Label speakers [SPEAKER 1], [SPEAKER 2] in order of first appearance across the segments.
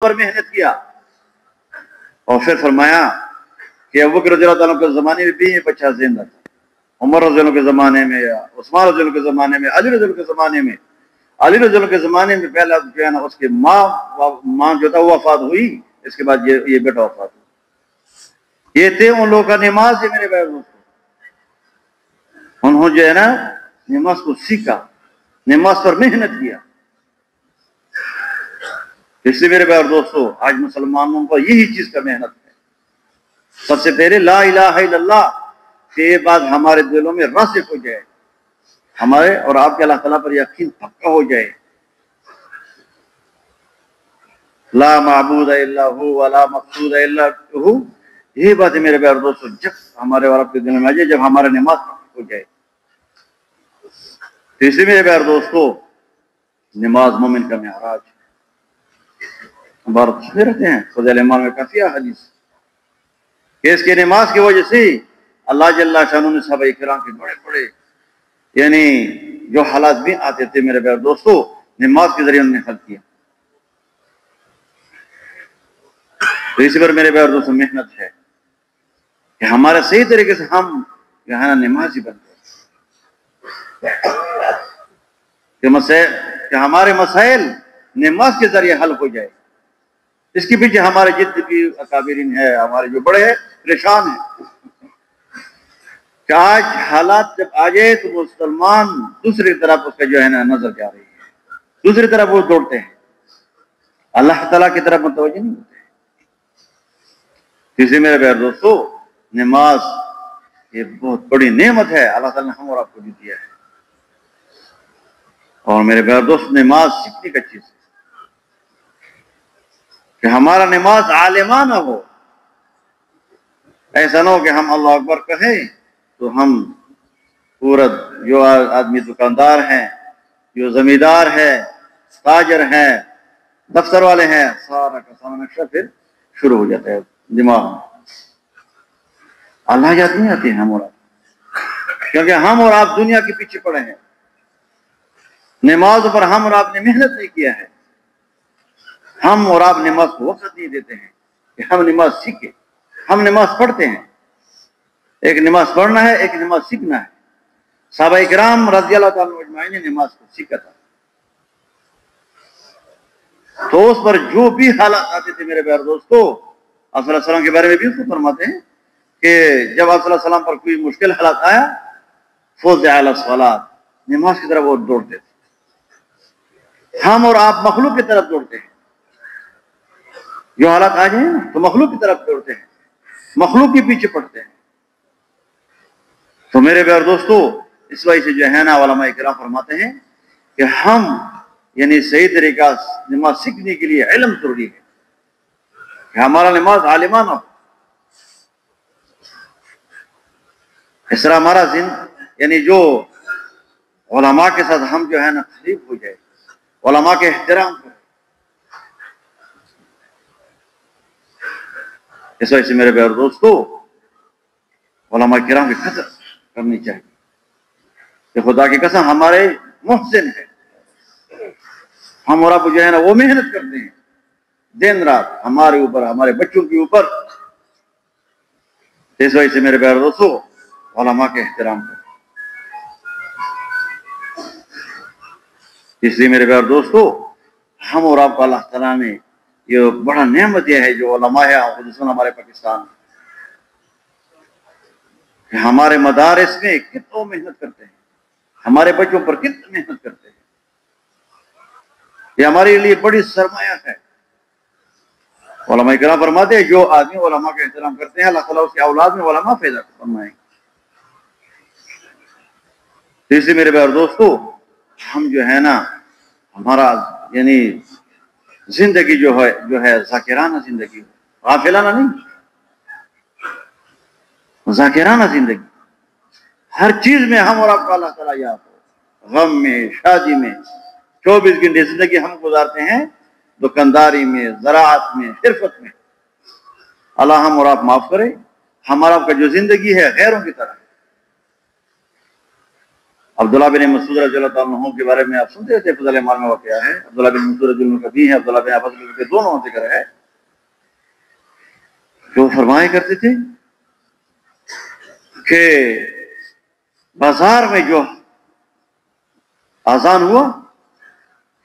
[SPEAKER 1] پر محنت کیا. اور پھر فرمایا کہ ابو بکر رضی اللہ عنہ کے زمانے میں بھی یہ بچہ زندہ تھا, عمر رضی اللہ کے زمانے میں, عثمان رضی اللہ کے زمانے میں, علی رضی اللہ کے زمانے میں. علی رضی اللہ کے زمانے میں پہلا جو ہے نا اس کی ماں جو تھا وہ وفات ہوئی, اس کے بعد یہ بیٹا وفات ہوا. یہ تھے ان لوگوں کا نماز ہے میرے بھائی دوستوں. انہوں جو ہے نا نماز کو سیکھا, نماز پر محنت کیا. اس لیے میرے بھائی اور دوستو آج مسلمانوں پر یہی چیز کا محنت ہے. سب سے پہلے لا الہ الا اللہ کے بعد ہمارے دلوں میں راسخ ہو جائے, ہمارے اور آپ کے اللہ تعالیٰ پر یقین پکا ہو جائے. لا معبود الا ہو ولا مقصود الا ہو, یہی بات ہے میرے بھائی اور دوستو. جب ہمارے اور آپ کے دل میں آ جائے, جب ہمارے نماز ہو جائے. تو اسی میرے بھائی اور دوستو نماز مومن کا معراج. بار سنتے رہتے ہیں فضائل ایمان میں کافی حدیث کہ اس کے نماز کی وجہ سے اللہ جل شانہ نے صحابہ کرام کے بڑے بڑے یعنی جو حالات بھی آتے تھے میرے بھائی دوستو نماز کے ذریعے انہوں نے حل کیا. تو اسی پر میرے بھائی دوستو محنت ہے کہ ہمارا صحیح طریقے سے ہم جو ہے نا نمازی بنتے کہ ہمارے مسائل نماز کے ذریعے حل ہو جائے. اس کے پیچھے ہمارے جتنے بھی اکابرین ہیں, ہمارے جو بڑے ہیں, پریشان ہیں کہ آج حالات جب آ جائے تو مسلمان دوسری طرف اس کا جو ہے نا نظر جا رہی ہے, دوسری طرف وہ دوڑتے ہیں, اللہ تعالیٰ کی طرف متوجہ نہیں ہوتے. اسی میرے بھائی دوستو نماز یہ بہت بڑی نعمت ہے اللہ تعالیٰ نے ہم اور آپ کو بھی دیا ہے. اور میرے بھائی دوست نماز سیکھنے کا چیز ہے کہ ہمارا نماز عالمانہ ہو. ایسا نہ ہو کہ ہم اللہ اکبر کہیں تو ہم پورا جو آدمی دکاندار ہیں, جو زمیندار ہے, تاجر ہیں, دفتر والے ہیں, سارا کا سارا نقشہ پھر شروع ہو جاتا ہے دماغ میں. اللہ یاد نہیں آتی ہم اور آپ, کیونکہ ہم اور آپ دنیا کے پیچھے پڑے ہیں. نماز پر ہم اور آپ نے محنت نہیں کیا ہے. ہم اور آپ نماز کو وقت نہیں دیتے ہیں کہ ہم نماز سیکھیں. ہم نماز پڑھتے ہیں, ایک نماز پڑھنا ہے, ایک نماز سیکھنا ہے. صحابہ کرام رضی اللہ تعالیٰ اجمعین نے نماز کو سیکھا تھا. تو اس پر جو بھی حالات آتے تھے میرے پیارے دوستو, آپ صلی اللہ علیہ وسلم کے بارے میں بھی اس کو فرماتے ہیں کہ جب آپ صلی اللہ علیہ وسلم پر کوئی مشکل حالات آیا فزع علی الصلاۃ, نماز کی طرف وہ دوڑتے تھے. ہم اور آپ مخلوق کی طرف دوڑتے ہیں. جو حالات آ جائیں تو مخلوق کی طرف دوڑتے ہیں, مخلوق کے پیچھے پڑتے ہیں. تو میرے پیارے دوستو اس وجہ سے جو ہے نا علماء کرام فرماتے ہیں کہ ہم یعنی صحیح طریقہ نماز سیکھنے کے لیے علم ضروری ہے کہ ہمارا نماز عالمانہ ہو. اس طرح ہمارا یعنی جو علماء کے ساتھ ہم جو ہے نا قریب ہو جائے, علماء کے احترام کریں. اس وجہ سے میرے پیارے دوستو علماء کرام کی قدر کرنی چاہیے کہ خدا کی قسم ہمارے محسن ہے. ہم اور آپ جو ہے نا وہ محنت کرتے ہیں دن رات ہمارے اوپر, ہمارے بچوں کے اوپر. اس وجہ سے میرے پیارے دوستو علماء کے احترام کریں. اس لیے میرے پیارے دوستو ہم اور آپ کو اللہ تعالیٰ نے یہ بڑا نعمت یہ ہے جو علماء ہے خصوصاً ہمارے پاکستان کہ ہمارے مدارس میں کتنا محنت کرتے ہیں, ہمارے بچوں پر کتنا محنت کرتے ہیں. یہ ہمارے لیے بڑی سرمایہ ہے. علماء کرام فرماتے ہیں جو آدمی علماء کا احترام کرتے ہیں اللہ تعالیٰ اس کی اولاد میں علماء پیدا فرمائیں. اس لیے میرے پیارے دوستو ہم جو ہے نا ہمارا یعنی زندگی جو ہے ذاکرانہ زندگی, غافلانہ نہیں, ذاکرانہ زندگی. ہر چیز میں ہم اور آپ کو اللہ تعالیٰ یاد ہو, غم میں, شادی میں. 24 گھنٹے زندگی ہم گزارتے ہیں دکانداری میں, زراعت میں, حرفت میں. اللہ ہم اور آپ معاف کرے. ہمارا آپ کا جو زندگی ہے غیروں کی طرح, عبداللہ بن مسعود رضی اللہ تعالیٰ عنہ کے بارے میں آپ سنتے تھے، فضل ایمان میں واقعہ ہے، عبداللہ بن مسعود رضی اللہ عنہ کا بھی ہے، عبداللہ بن عباس رضی اللہ عنہ کے دونوں ذکر ہے، جو فرمایا کرتے تھے کہ بازار میں جو اذان ہوا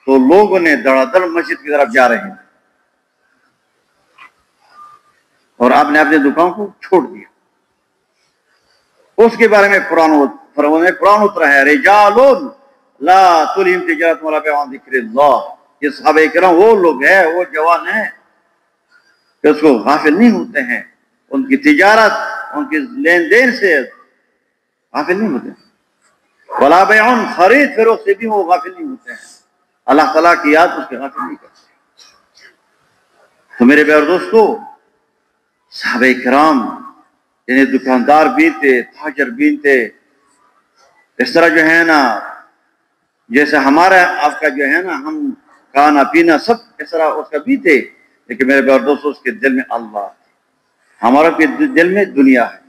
[SPEAKER 1] تو لوگوں نے دڑا دڑ مسجد کی طرف جا رہے ہیں اور آپ نے اپنے دکان کو چھوڑ دیا۔ اس کے بارے میں قرآن اترا ہے، رجال لا تلہم تجارت ولا بیع عن ذکر اللہ۔ یہ صحابہ کرام وہ لوگ ہیں، وہ جوان ہیں کہ اس کو غافل نہیں ہوتے ہیں، ان کی تجارت، ان کی لین دین سے غافل نہیں ہوتے ہیں، ولا بیع، خرید فروخت سے بھی وہ غافل نہیں ہوتے ہیں، اللہ تعالیٰ کی یاد اس کے غافل نہیں کرتے۔ تو میرے پیارے دوستو، صحابہ کرام یعنی دکاندار بھی تھے، تاجر بھی تھے، اس طرح جو ہے نا جیسے ہمارا آپ کا جو ہے نا ہم کھانا پینا سب اس طرح اس کا بھی تھے، لیکن میرے پیارے دوستو اس کے دل میں اللہ، ہمارا کے دل میں دنیا ہے۔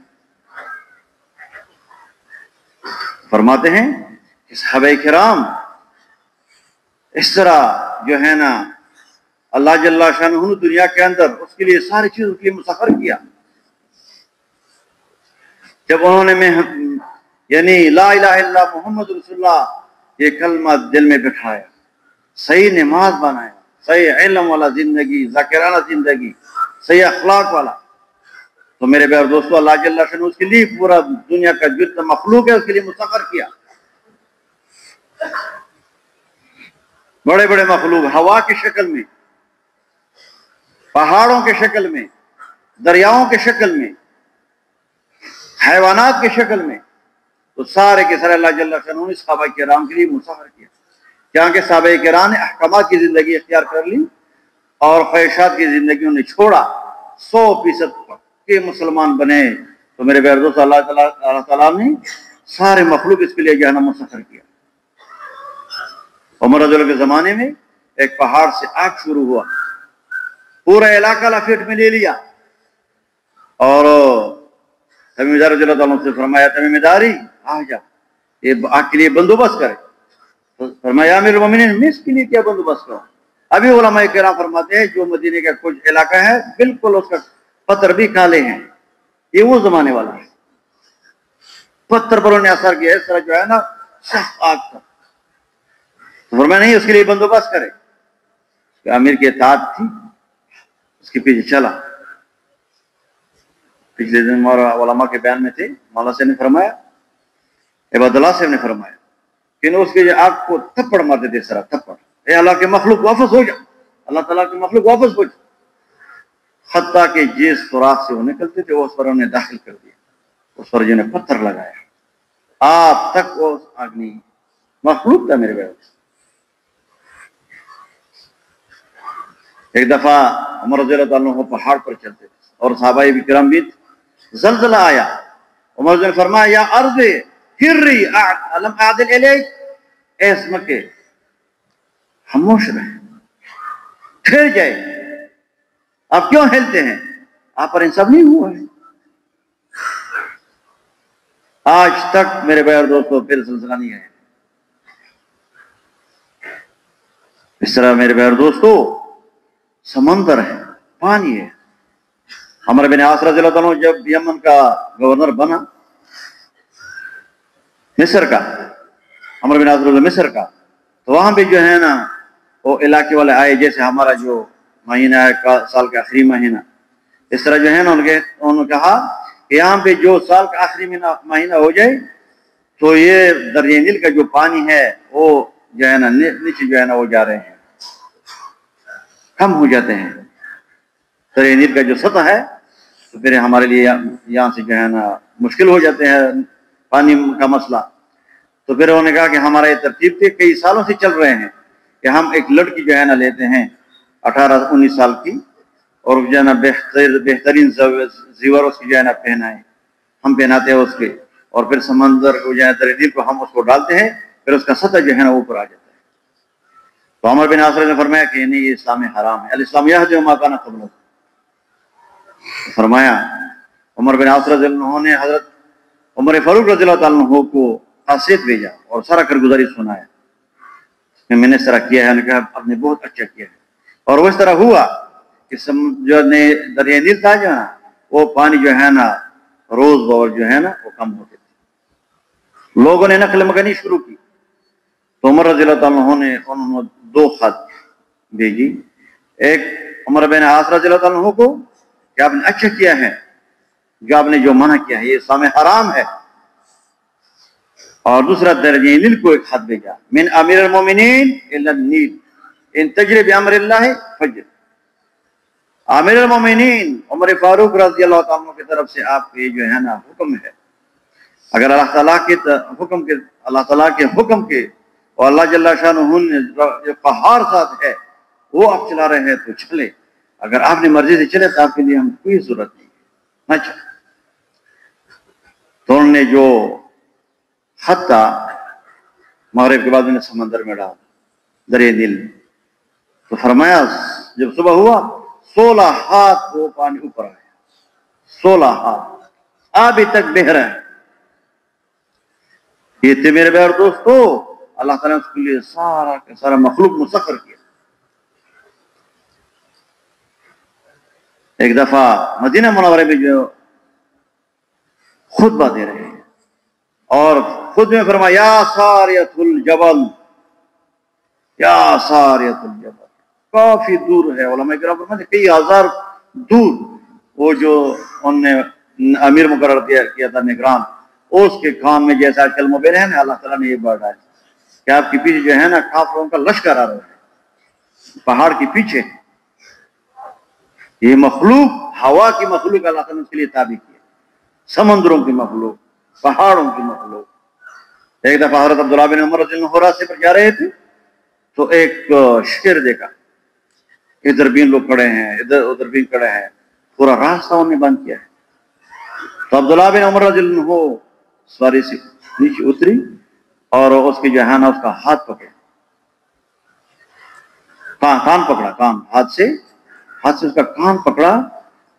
[SPEAKER 1] فرماتے ہیں کہ صحابہ کرام اس طرح جو ہے نا اللہ جل شانہ دنیا کے اندر اس کے لیے ساری چیز اس کے لیے مسخر کیا۔ جب انہوں نے یعنی لا الہ الا اللہ محمد رسول اللہ یہ کلمہ دل میں بٹھایا، صحیح نماز بنایا، صحیح علم والا زندگی، ذاکرانہ زندگی، صحیح اخلاق والا، تو میرے پیارے دوستو اللہ جل شانہ اس کے لیے پورا دنیا کا جتنا مخلوق ہے اس کے لیے مسخر کیا۔ بڑے بڑے مخلوق ہوا کی شکل میں، پہاڑوں کے شکل میں، دریاؤں کے شکل میں، حیوانات کی شکل میں، تو سارے کے سارے اللہ جل شانہ نے صحابہ کرام کے لیے مسخر کیا، کیونکہ صحابہ کرام نے احکامات کی زندگی اختیار کر لی اور خواہشات کی زندگی انہیں چھوڑا، 100% کے مسلمان بنے۔ تو میرے پیارے دوست اللہ تعالیٰ نے سارے مخلوق اس کے لیے جو ہے نا مسخر کیا۔ عمر رضی اللہ کے زمانے میں ایک پہاڑ سے آگ شروع ہوا، پورا علاقہ لپیٹ میں لے لیا، اور تمیم داری رضی اللہ تعالیٰ سے فرمایا تمیم داری آ جا، یہ آگ کے لیے بندوبست کرے۔ فرمایا امیر المومنین میں اس کے لیے کیا بندوبست کروں؟ ابھی علماء کرام فرماتے ہیں جو مدینے کا کچھ علاقہ ہے بالکل اس کا پتھر بھی کالے ہیں، یہ وہ زمانے والا ہے، پتھر پر انہوں نے اثر کیا، اس طرح جو ہے نا سخت آگ تھا۔ فرمایا نہیں، اس کے لیے بندوبست کرے۔ امیر کی اطاعت تھی، اس کے پیچھے چلا۔ پچھلے دن علماء کے بیان میں تھے، مولا سے نے فرمایا، عباد اللہ سے نے فرمایا کہ اس کے آگ کو تھپڑ مارتے تھے، اس طرح تھپڑ، اے اللہ کے مخلوق واپس ہو جا، اللہ تعالیٰ کے مخلوق واپس ہو جا، حتیٰ کہ جس سوراخ سے وہ نکلتے تھے اس پر انہیں داخل کر دیا، اس پر جنہیں پتھر لگایا، آپ تک وہ آگ نہیں، مخلوق تھا میرے بھائی۔ ایک دفعہ عمر رضی اللہ تعالیٰ عنہ پہاڑ پر چلتے تھے اور صحابہ کرام بھی، زلزلہ آیا، عمر نے فرمایا یا ارض ہری الم اعدل الیک، اے مکے خاموش رہیں، ٹھہر جائے، آپ کیوں ہلتے ہیں، آپ پر انصاف نہیں ہوا ہے۔ آج تک میرے بھائی دوستوں پھر زلزلہ نہیں ہے۔ اس طرح میرے بھائی دوستوں سمندر ہے، پانی ہے۔ عمر بن عاص رضی اللہ عنہ جب یمن کا گورنر بنا، مصر کا، عمر بن عاص رضی اللہ مصر کا، تو وہاں پہ جو ہے نا وہ علاقے والے آئے، جیسے ہمارا جو مہینہ ہے سال کا آخری مہینہ، اس طرح جو ہے نا انہوں نے کہا کہ یہاں پہ جو سال کا آخری مہینہ ہو جائے تو یہ دریائے نیل کا جو پانی ہے وہ جو ہے نا نیچے جو ہے نا وہ جا رہے ہیں، کم ہو جاتے ہیں، دریائے نیل کا جو سطح ہے تو پھر ہمارے لیے یہاں سے جو ہے نا مشکل ہو جاتے ہیں پانی کا مسئلہ۔ تو پھر انہوں نے کہا کہ ہمارا یہ ترتیب تھی، کئی سالوں سے چل رہے ہیں کہ ہم ایک لڑکی جو ہے نا لیتے ہیں 18-19 سال کی، اور جو ہے نا بہترین زیور اس کی جو ہے نا پہنائیں، ہم پہناتے ہیں اس کے، اور پھر سمندر کو جو ہے دریا نیل کو ہم اس کو ڈالتے ہیں، پھر اس کا سطح جو ہے نا اوپر آ جاتا ہے۔ تو عمر بن عاص نے فرمایا کہ نہیں، یہ اسلام میں حرام ہے، الاسلام یہدی ما کان قبلہ۔ فرمایا عمر بن عاص رضی اللہ عنہ نے حضرت عمر فاروق رضی اللہ تعالیٰ عنہ کو خاصیت بھیجا اور سارا کارگزاری سنایا کہ میں نے اس طرح کیا ہے. انہوں نے کہا آپ نے بہت اچھا کیا ہے. اور وہ اس طرح ہوا کہ جو دریا نیل تھا جو ہے نا وہ پانی جو ہے نا روز بور جو ہے نا وہ کم ہوتے تھے. لوگوں نے نقل مکانی شروع کی تو عمر رضی اللہ تعالیٰ عنہ نے انہوں نے 2 خط بھیجی. ایک عمر بن عاص رضی اللہ تعالیٰ عنہ کو کہ آپ نے اچھا کیا ہے جو آپ نے جو منع کیا ہے یہ سام حرام ہے. اور دوسرا درجہ نیل کو ایک خط بھیجا من امیر المومنین الی النیل ان تجری بامر اللہ فجر. امیر المومنین عمر فاروق رضی اللہ تعالیٰ عنہ کی طرف سے آپ کو یہ جو ہے نا حکم ہے اگر اللہ تعالیٰ کے حکم کے اور اللہ جل شانہ نے جو قہار ساتھ ہے وہ آپ چلا رہے ہیں تو چلے. اگر آپ نے مرضی سے چلے تو آپ کے لیے ہم کوئی ضرورت نہیں ہے. اچھا تو انہوں نے جو خط تھا مغرب کے بعد میں نے سمندر میں ڈالا دریا نیل. تو فرمایا جب صبح ہوا 16 ہاتھ وہ پانی اوپر آیا. 16 ہاتھ ابھی تک بہہ رہا ہے. یہ تھے میرے بھائی اور دوستو اللہ تعالیٰ نے اس کے لیے سارا کا سارا مخلوق مسخر کیا. ایک دفعہ مدینہ منورہ میں جو خطبہ دے رہے ہیں اور خود میں فرمایا یا ساریت الجبل یا ساریت الجبل. کافی دور ہے. علماء کرام فرماتے ہیں کئی ہزار دور وہ جو انہوں نے امیر مقرر کیا تھا نگران اس کے کام میں جیسا آج کل موبائل ہے نا اللہ تعالیٰ نے یہ بڑھ رہا ہے کہ آپ کے پیچھے جو ہے نا کافروں کا لشکر آ رہا ہے پہاڑ کے پیچھے. یہ مخلوق ہوا کی مخلوق اللہ تعالیٰ نے اس کے لیے تابع کیا. سمندروں کی مخلوق پہاڑوں کی مخلوق. ایک دفعہ حضرت عبداللہ بن عمر رضی اللہ عنہ راستے پر جا رہے تھے تو ایک شیر دیکھا. ادھر بھی لوگ کھڑے ہیں ادھر بھی کھڑے ہیں. پورا راستہ انہوں نے بند کیا ہے. تو عبداللہ بن عمر رضی اللہ عنہ سواری سے نیچے اتری اور اس کی جو ہے نا اس کا ہاتھ پکڑا کان پکڑا کان ہاتھ سے اس کا کان پکڑا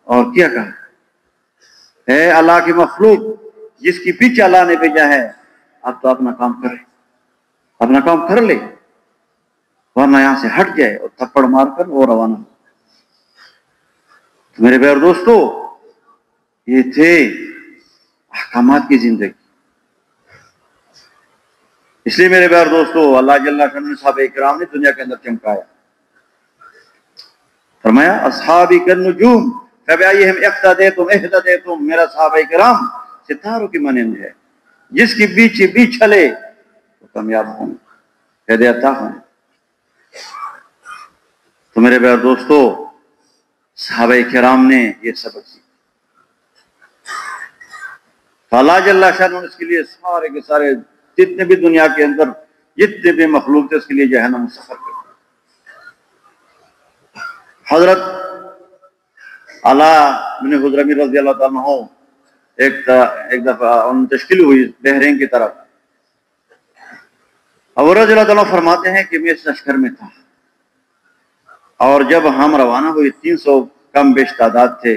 [SPEAKER 1] اور کیا کہا اے اللہ کی مخلوق جس کی پیچھے اللہ نے بھیجا ہے اب تو اپنا کام کرے اپنا کام کر لے ورنہ یہاں سے ہٹ جائے اور تھپڑ مار کر وہ روانہ. تو میرے بھائی اور دوستو یہ تھے احکامات کی زندگی. اس لیے میرے بھائی اور دوستو اللہ جل شانہ نے صحابہ کرام نے دنیا کے اندر چمکایا. فرمایا اصحابی کالنجوم فبأیہم اقتدیتم اہتدیتم. میرا صحابہ کرام ستاروں کی مانند ہے جس کی بیچ چلے تو کامیاب ہوں ہدایت ہوں. تو میرے بھائی اور دوستو صحابہ کرام نے یہ سبق سیکھا. اللہ جل شانہ نے اس کے لیے سارے کے سارے جتنے بھی دنیا کے اندر جتنے بھی مخلوق تھے اس کے لیے جو ہے نا مسخر کر. حضرت علا بن حضرمی رضی اللہ تعالیٰ عنہ ایک دفعہ ان تشکیل ہوئی بحرین کی طرف. ابو رضی اللہ تعالیٰ فرماتے ہیں کہ میں اس لشکر میں تھا اور جب ہم روانہ ہوئے 300 کم بیش تعداد تھے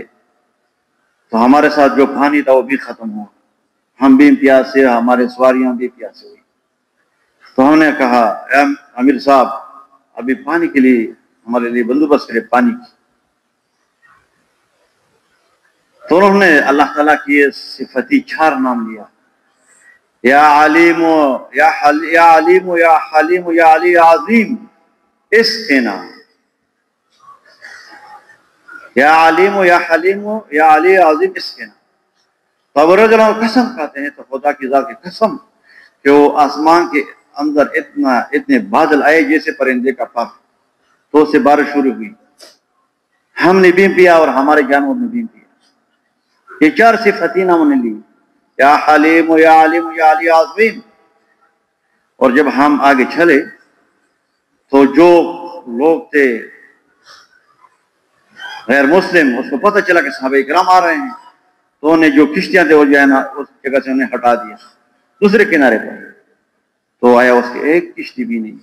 [SPEAKER 1] تو ہمارے ساتھ جو پانی تھا وہ بھی ختم ہوا. ہم بھی پیاس سے ہمارے سواریاں بھی پیاس ہوئی. تو ہم نے کہا اے امیر صاحب ابھی پانی کے لیے ہمارے لیے بندوبست کرے پانی کی. تو انہوں نے اللہ تعالیٰ کی صفتی 4 نام لیا یا علیم یا علیم یا حلیم یا علی عظیم اسقنا. یا علیم یا حلیم یا علی عظیم اسقنا. تو ابو رضی اللہ قسم کھاتے ہیں تو خدا کی ذات کی قسم کہ وہ آسمان کے اندر اتنے بادل آئے جیسے پرندے کا پر تو سے بارش شروع ہوئی. ہم نے بھی پیا اور ہمارے جانور نے بھی پیا. یہ 4 صفتیں انہوں نے لی یا حلیم یا علیم یا علی عظیم. اور جب ہم آگے چلے تو جو لوگ تھے غیر مسلم اس کو پتہ چلا کہ صحابہ کرام آ رہے ہیں تو انہیں جو کشتیاں تھے وہ جو ہے نا اس جگہ سے انہیں ہٹا دیا دوسرے کنارے پر. تو آیا اس کے ایک کشتی بھی نہیں.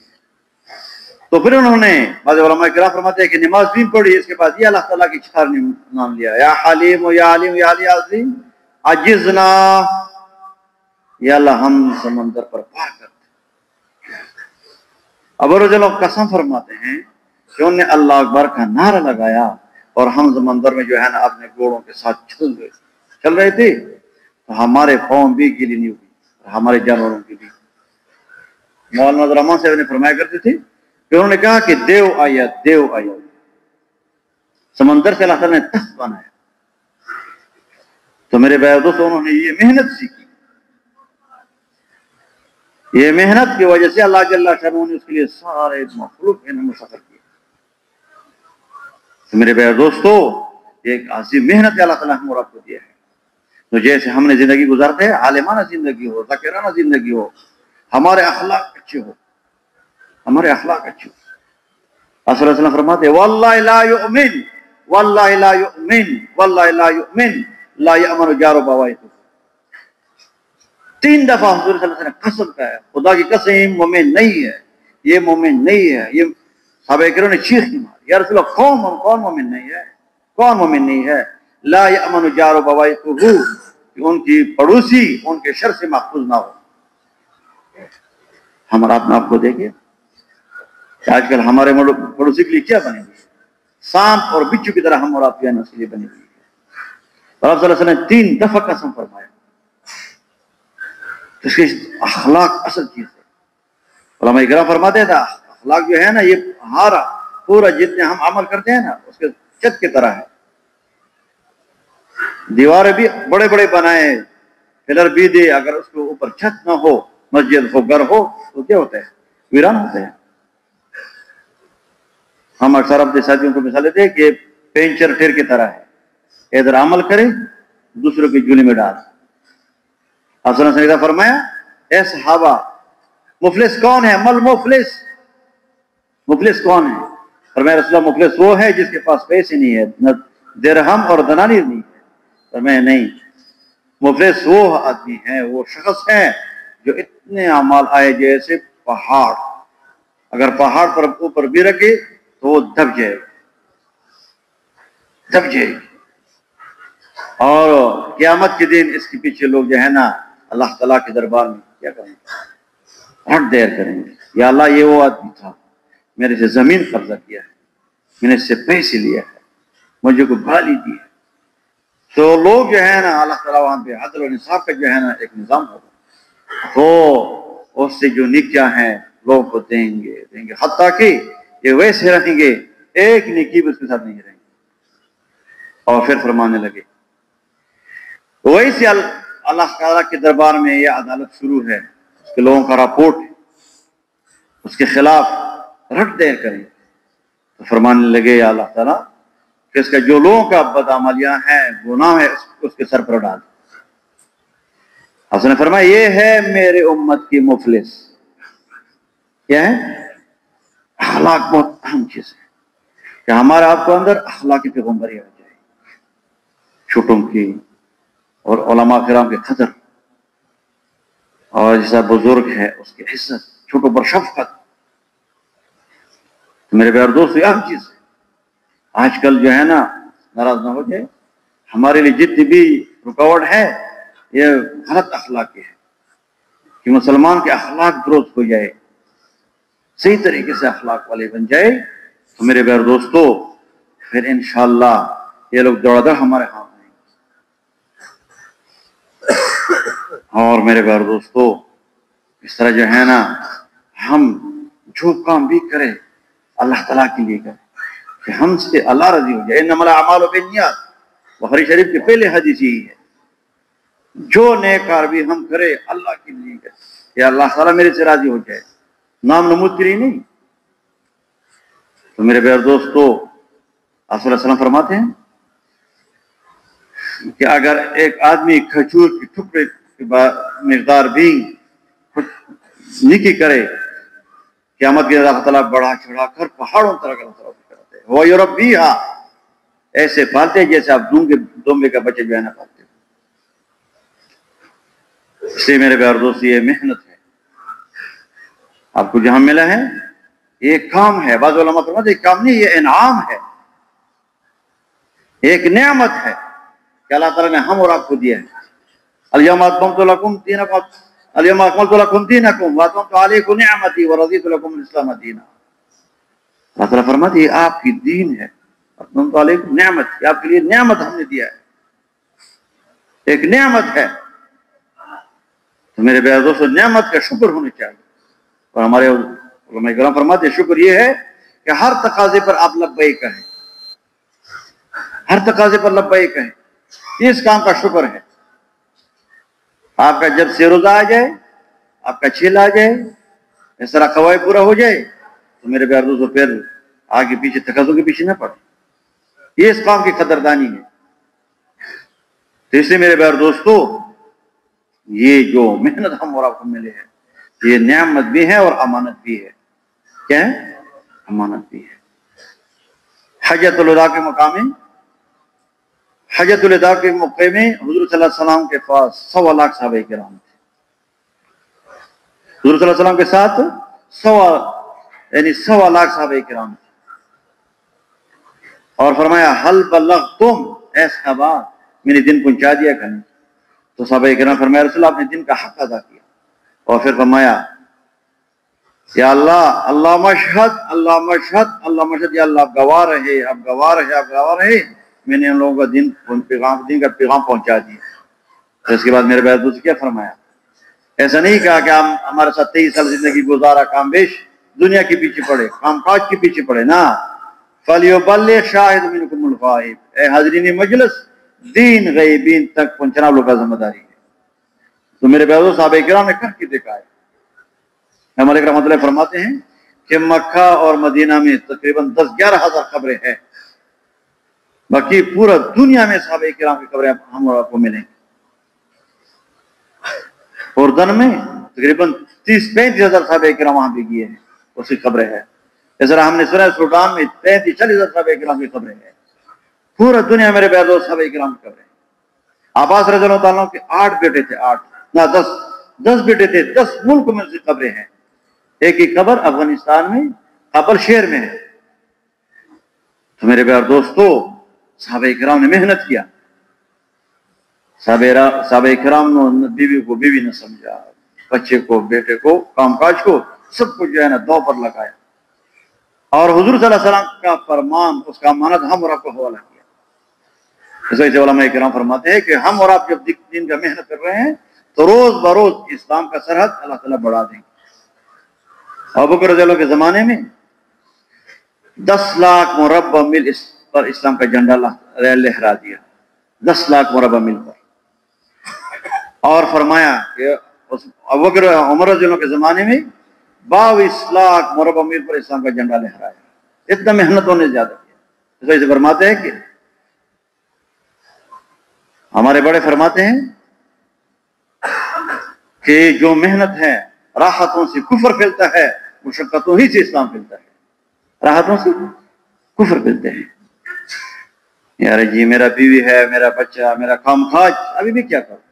[SPEAKER 1] تو پھر انہوں نے بعض علماء کرام فرماتے ہیں کہ نماز بھی پڑھی اس کے بعد یہ اللہ تعالیٰ کی 4 نام لیا یا حلیم یا علیم یا علی عظیم. عجزنا یا اللہ ہم سمندر پر پار کرتے۔ ابو رضی اللہ قسم فرماتے ہیں کہ انہوں نے اللہ اکبر کا نعرہ لگایا اور ہم سمندر میں جو ہے نا اپنے گھوڑوں کے ساتھ چل رہے تھے، تو ہمارے پاؤں بھی گیلی نہیں ہوئی، ہمارے جانوروں کی بھی۔ مولانا رحمان صاحب نے فرمایا کرتے تھے کہ انہوں نے کہا کہ دیو آیا، دیو آیا، سمندر سے اللہ تعالیٰ نے تخت بنایا۔ تو میرے بھائی دوستوں، انہوں نے یہ محنت سیکھی، یہ محنت کی وجہ سے اللہ جل شانہ نے اس کے لیے سارے مخلوق مسخر کیے۔ تو میرے بھائی دوستو، ایک عظیم محنت اللہ تعالیٰ ہم اور آپ کو دیا ہے۔ تو جیسے ہم نے زندگی گزارتے ہیں، عالمانہ زندگی ہو، ذاکرانہ زندگی ہو، ہمارے اخلاق اچھے ہو، ہمارے اخلاق اچھے ہو۔ رسول اللہ صلی اللہ علیہ وسلم فرماتے ہیں واللہ لا یؤمن، واللہ لا یؤمن، واللہ لا یؤمن، لا یأمن جار بوائقہ۔ 3 دفعہ حضور صلی اللہ علیہ وسلم نے قسم کہا ہے، خدا کی قسم مومن نہیں ہے، یہ مومن نہیں ہے۔ یہ صحابہ کرام نے چیخ کی ماری، یا رسول اللہ کون مومن نہیں ہے، کون مومن نہیں ہے؟ لا یأمن جار بوائقہ، کہ ان کی پڑوسی ان کے شر سے محفوظ نہ ہو۔ ہم آپ کو دیکھیں کہ آج کل ہمارے پڑوسی کے لیے کیا بنے گی؟ سانپ اور بچھو کی طرح ہم اور آپ کے لیے بنے گی۔ اور صلی اللہ علیہ وسلم نے 3 دفعہ قسم فرمایا۔ اس کے اخلاق اصل چیز ہے۔ علماء کرام فرماتے ہیں اخلاق جو ہے نا، یہ ہمارا پورا جتنے ہم عمل کرتے ہیں نا اس کے چھت کی طرح ہے۔ دیواریں بھی بڑے بڑے بنائے، پلر بھی دے، اگر اس کے اوپر چھت نہ ہو، مسجد ہو، گھر ہو، تو کیا ہوتا ہے؟ ویران ہوتے ہیں۔ ہم اکثر اپنے ساتھیوں کو مثال دیتے ہیں کہ پینچر ٹیر کی طرح ہے، ادھر عمل کرے دوسروں کی جولی میں ڈال۔ آپ صلی اللہ علیہ وسلم نے فرمایا اے صحابہ، مفلس کون ہے؟ مل مفلس، مفلس کون ہے؟ فرمایا رسول اللہ مفلس وہ ہے جس کے پاس پیسے نہیں ہے، نہ درہم اور دنانیر نہیں ہے۔ فرمایا نہیں، مفلس وہ آدمی ہے، وہ شخص ہے جو اتنے اعمال آئے جیسے پہاڑ، اگر پہاڑ پر اوپر بھی رکھے تو وہ دب جائے گی۔ اور قیامت کے دن اس کے پیچھے لوگ جو ہے نا اللہ تعالیٰ کے دربار میں کیا کریں گے؟ ہٹ دیر کریں گے، یا اللہ یہ وہ آدمی تھا، میرے سے زمین قبضہ کیا ہے، میں نے اس سے پیسے لیا ہے، مجھے کو گالی دی ہے۔ تو لوگ جو ہے نا اللہ تعالیٰ وہاں پہ عدل و انصاف کا جو ہے نا ایک نظام ہوگا، تو اس سے جو نیکیاں ہیں لوگوں کو دیں گے، حتیٰ کہ یہ ویسے رہیں گے ایک نیکی بھی اس کے ساتھ نہیں رہیں گے۔ اور پھر فرمانے لگے ویسے اللہ تعالیٰ کے دربار میں یہ عدالت شروع ہے، اس کے لوگوں کا رپورٹ اس کے خلاف رٹ دیر کریں۔ تو فرمانے لگے یا اللہ تعالیٰ کہ اس کا جو لوگوں کا بدعملیاں ہیں، گناہ ہے، اس کے سر پر ڈال۔ اس نے فرمایا یہ ہے میرے امت کی مفلس۔ کیا ہے؟ اخلاق بہت اہم چیز ہے کہ ہمارے آپ کو اندر اخلاقی پیغمبری آ جائے، چھوٹوں کی اور علماء کرام کی قدر، اور جیسا بزرگ ہے اس کی عزت، چھوٹوں پر شفقت۔ تو میرے پیارے دوست، یہ اہم چیز ہے۔ آج کل جو ہے نا، ناراض نہ ہو جائے، ہمارے لیے جتنی بھی رکاوٹ ہے یہ غلط اخلاق کی ہے، کہ مسلمان کے اخلاق درست ہو جائے، صحیح طریقے سے اخلاق والے بن جائے، تو میرے پیارے دوستو پھر انشاءاللہ یہ لوگ دوڑا دوڑ ہمارے ہاتھ آئیں گے۔ اور میرے پیارے دوستو اس طرح جو ہے نا ہم جو کام بھی کریں اللہ تعالیٰ کے لیے کریں، کہ ہم سے اللہ راضی ہو جائے۔ انما الاعمال بالنیات، بخاری شریف کے پہلے حدیث یہی ہے، جو نیک کار بھی ہم کریں اللہ کے لیے کریں، کہ اللہ تعالیٰ میرے سے راضی ہو جائے، نام نمود کے لیے نہیں۔ تو میرے پیارے دوستو آپ صلی اللہ علیہ وسلم فرماتے ہیں کہ اگر ایک آدمی کھجور کے ٹکڑے کی مقدار بھی نیکی کرے، قیامت کے اللہ تعالیٰ بڑھا چڑھا کر پہاڑوں طرح کا کرتے ہیں، وہ یربیہا، ایسے پالتے جیسے آپ دومبے کا بچے جو ہے نا پالتے ہیں۔ اس لیے میرے پیارے دوست یہ محنت ہے، آپ کو جہاں ملا ہے یہ کام ہے۔ بعض علماء فرماتے ہیں کام نہیں، یہ انعام ہے، ایک نعمت ہے کہ اللہ تعالیٰ نے ہم اور آپ کو دیا ہے۔ الیوم اکملت لکم دینکم، اليوم اکملت لکم دینکم واتممت علیکم نعمتی ورضیت لکم الاسلام دینا. اللہ تعالیٰ فرماتے یہ آپ کی دین ہے، اتممت علیکم نعمت، آپ کے لیے نعمت ہم نے دیا ہے، ایک نعمت ہے. تو میرے پیارے دوستو نعمت کا شکر ہونا چاہیے. اور ہمارے علماء کرام فرماتے ہیں شکر یہ ہے کہ ہر تقاضے پر آپ لبیک کہیں، ہر تقاضے پر لبیک کہیں، یہ اس کام کا شکر ہے. آپ کا جب سے روزہ آ جائے، آپ کا چھیل آ جائے، اس طرح خواہش پورا ہو جائے تو میرے پیارے دوستو پھر آگے پیچھے تقاضوں کے پیچھے نہ پڑے. یہ اس کام کی قدردانی ہے. تو اس لیے میرے پیارے دوستو یہ جو محنت ہم اور آپ کو ملے ہے یہ نعمت بھی ہے اور امانت بھی ہے. کیا ہے؟ امانت بھی ہے. حجۃ الوداع کے مقام میں، حجۃ الوداع کے موقع میں حضور صلی اللہ علیہ وسلم کے پاس 1.25 لاکھ صحابہ کرام تھے. حضور صلی اللہ علیہ وسلم کے ساتھ 1.25 لاکھ صحابہ کرام تھے. اور فرمایا حل بلغتم، اے صحابہ میں نے دین پہنچا دیا کہ نہیں؟ تو صحابہ کرام فرمایا رسول اللہ آپ نے دین کا حق ادا کیا. اور پھر فرمایا یا اللہ اللہ مشہد اللہ مشہد اللہ مشہد، یا اللہ آپ گواہ رہے، آپ گواہ رہے، آپ گواہ رہے، میں نے ان لوگوں کا دین کا پیغام پہنچا دیا. تو اس کے بعد میرے بھائی دوست کیا فرمایا؟ ایسا نہیں کہا کہ ہم ہمارے ساتھ 23 سال زندگی گزارا، کام بیش دنیا کے پیچھے پڑے، کام کاج کے پیچھے پڑے. نہ فَلْيُبَلِّغْ شَاهِدٌ مِنْكُمُ الْغَائِبَ، اے حاضرین مجلس دین غیبین تک پہنچنا لوگوں کا ذمہ داری ہے. تو میرے بھائیو صحابہ کرام نے کر کے دکھایا ہے. ہمارے رحمۃ اللہ فرماتے ہیں کہ مکہ اور مدینہ میں تقریباً 10-11 ہزار قبریں ہیں، باقی پورا دنیا میں صحابہ کرام کی قبریں ہم اور آپ کو ملیں. اردن میں تقریباً 30-35 ہزار صحابہ کرام وہاں بھی گئے ہیں، اس کی قبریں ہیں. اس طرح ہم نے سنا سوڈان میں 35-40 ہزار صحابہ کرام کی قبریں ہیں. پورا دنیا میرے بھائی دوست صحابہ کرام کی قبریں. عباس رضی اللہ تعالیٰ کے 8 بیٹے تھے، 10 بیٹے تھے، 10 ملک میں سے قبریں ہیں. ایک ہی قبر افغانستان میں کابل شہر میں ہے. تو میرے پیارے دوستو صحابہ کرام نے محنت کیا. صحابہ کرام نے بیوی کو بیوی نہ سمجھا، بچے کو بیٹے کو، کام کاج کو، سب کو جو ہے نا دو پر لگایا. اور حضور صلی اللہ علیہ وسلم کا فرمان، اس کا امانت ہم اور آپ کو حوالہ کیا. اس وجہ سے علماء کرام فرماتے ہیں کہ ہم اور آپ جب دین کا محنت کر رہے ہیں تو روز بروز اسلام کا سرحد اللہ تعالیٰ بڑھا دیں گے. ابو بکر رضی اللہ کے زمانے میں 10 لاکھ مربع میل پر اسلام کا جھنڈا لہرا دیا، 10 لاکھ مربع میل پر. اور فرمایا کہ ابو بکر عمر رضی اللہ کے زمانے میں 22 لاکھ مربع میل پر اسلام کا جھنڈا لہرایا. اتنا محنت ہونے زیادہ کیا. اس وجہ سے فرماتے ہیں کہ ہمارے بڑے فرماتے ہیں کہ جو محنت ہے راحتوں سے کفر پھیلتا ہے، مشقتوں ہی سے اسلام پھیلتا ہے. راحتوں سے کفر پھیلتے ہیں. یار جی میرا بیوی ہے، میرا بچہ، میرا کام کاج، ابھی بھی کیا کروں.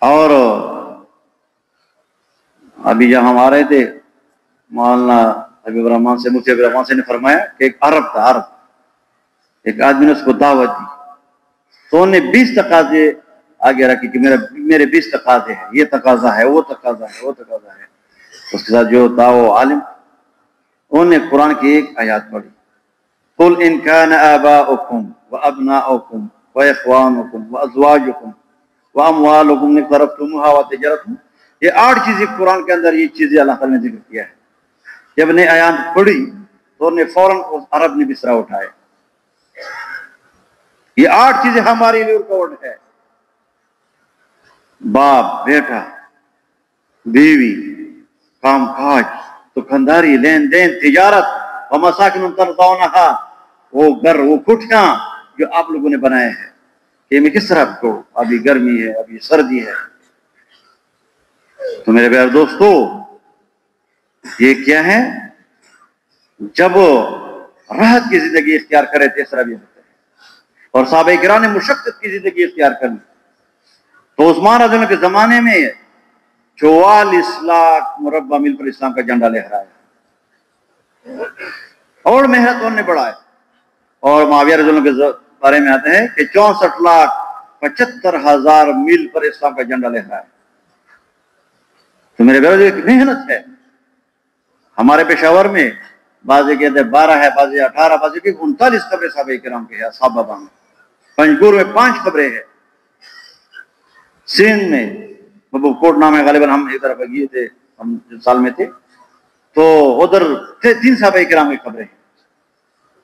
[SPEAKER 1] اور ابھی جب ہم آ رہے تھے مولانا حبیب الرحمان سے، مفتی حبیب الرحمان سے نے فرمایا کہ ایک عرب تھا، عرب ایک آدمی نے اس کو دعوت دی تو انہوں نے 20 تقاضے آگے رکھی کہ میرے 20 تقاضے ہیں، یہ تقاضا ہے، وہ تقاضا ہے، وہ تقاضا ہے. اس کے ساتھ جو تھا وہ عالم، انہوں نے قرآن کی ایک آیات پڑھی، قُلْ إِنْ كَانَ آبَاؤُكُمْ وَأَبْنَاؤُكُمْ وَإِخْوَانُكُمْ وَأَزْوَاجُكُمْ وَأَمْوَالُكُمْ اقْتَرَفْتُمُوهَا وَتِجَارَةٌ. یہ 8 چیزیں قرآن کے اندر، یہ چیزیں اللہ تعالیٰ نے ذکر کیا ہے. جب نے آیات پڑھی تو انہوں نے فوراً اس عرب نے بسرا اٹھائے. یہ 8 چیزیں ہمارے لیے ریکارڈ ہے: باپ، بیٹا، بیوی، کام کاج، دکانداری، لین دین، تجارت، ومساکن ترضونہا، وہ گھر، وہ کوٹھیاں جو آپ لوگوں نے بنائے ہیں کہ میں کس طرح کو، ابھی گرمی ہے، ابھی سردی ہے. تو میرے پیارے دوستو یہ کیا ہے؟ جب راحت کی زندگی اختیار کرے تو اس طرح بھی ہوتا ہے. اور صحابہ کرام نے مشقت کی زندگی اختیار کرنی. تو عثمان رضی اللہ کے زمانے میں 44 لاکھ مربع میل پر اسلام کا جھنڈا لہرایا اور محنت انہوں نے بڑھایا. اور معاویہ رضی اللہ کے بارے میں آتے ہیں کہ 64 لاکھ 75,000 میل پر اسلام کا جھنڈا لہرا ہے۔ تو میرے بھائیو ایک محنت ہے۔ ہمارے پشاور میں بعضی کہتے 12 ہے، بعضی 18، بعضی کہ 39 قبریں صحابہ کرام کے ہیں، صحابہ میں۔ پنجگور میں 5 قبریں ہیں۔ سندھ میں ببو کوٹ نام ہے، غالباً ہم ایک طرف گئے تھے، ہم جس سال میں تھے، تو ادھر 3 صحابہ کرام کی قبریں ہیں۔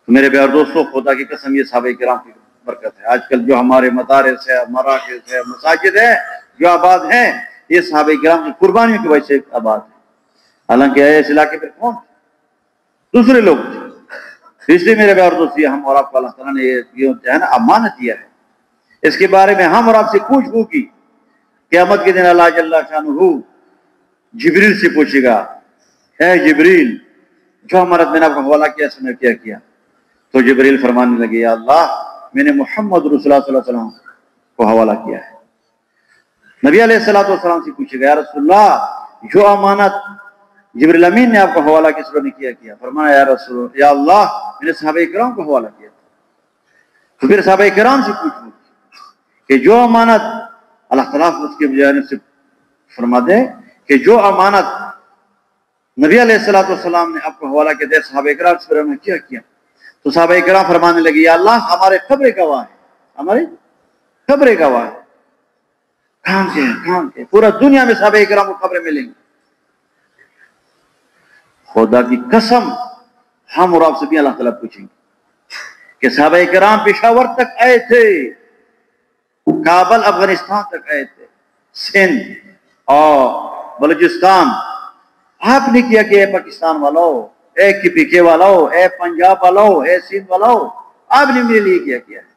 [SPEAKER 1] تو میرے پیارے دوستو، خدا کی قسم یہ صحابہ کرام کی برکت ہے۔ آج کل جو ہمارے مدارس ہے، مراکز ہے، مساجد ہے جو آباد ہیں، یہ صحابہ کرام کی قربانیوں کی وجہ سے آباد ہے۔ حالانکہ اس علاقے پر کون تھے؟ دوسرے لوگ تھے۔ اس لیے میرے پیارے دوستو، یہ ہم اور آپ کو اللہ تعالیٰ نے یہ ہے نا امانت دیا ہے، اس کے بارے میں ہم اور آپ سے پوچھ ہوگی۔ قیامت کے دن اللہ جل شانہ جبریل سے پوچھے گا، اے جبریل، جو امانت میں نے آپ کو حوالہ کیا اس نے کیا کیا؟ تو جبریل فرمانے لگے، یا اللہ، میں نے محمد رسول اللہ صلی اللہ علیہ وسلم کو حوالہ کیا ہے۔ نبی علیہ السلام سے پوچھے گا، یا رسول اللہ، جو امانت جبریل امین نے آپ کو حوالہ کس نے کیا؟ فرمایا، یا اللہ، میں نے صحابہ کرام کو حوالہ کیا۔ تو پھر صحابہ کرام سے پوچھو کہ جو امانت اللہ تعالیٰ اس کے جانب سے فرما دے کہ جو امانت نبی علیہ السلام نے آپ کو حوالہ کیا تھا، صحابہ کرام سے پھر کیا کیا؟ تو صحابہ کرام فرمانے لگے، یا اللہ، ہمارے خبریں گواہ ہیں، ہمارے خبریں گواہ ہیں۔ کہاں کے پورا دنیا میں صحابہ کرام کو خبریں ملیں گی۔ خدا کی قسم، ہم اور آپ سے بھی اللہ تعالیٰ پوچھیں گے کہ صحابہ کرام پشاور تک آئے تھے، کابل افغانستان تک آئے تھے، سندھ اور بلوچستان، آپ نے کیا کہ اے پاکستان والوں، اے کی پی کے والوں، اے پنجاب والوں، اے سندھ والوں، آپ نے میرے لیے کیا ہے؟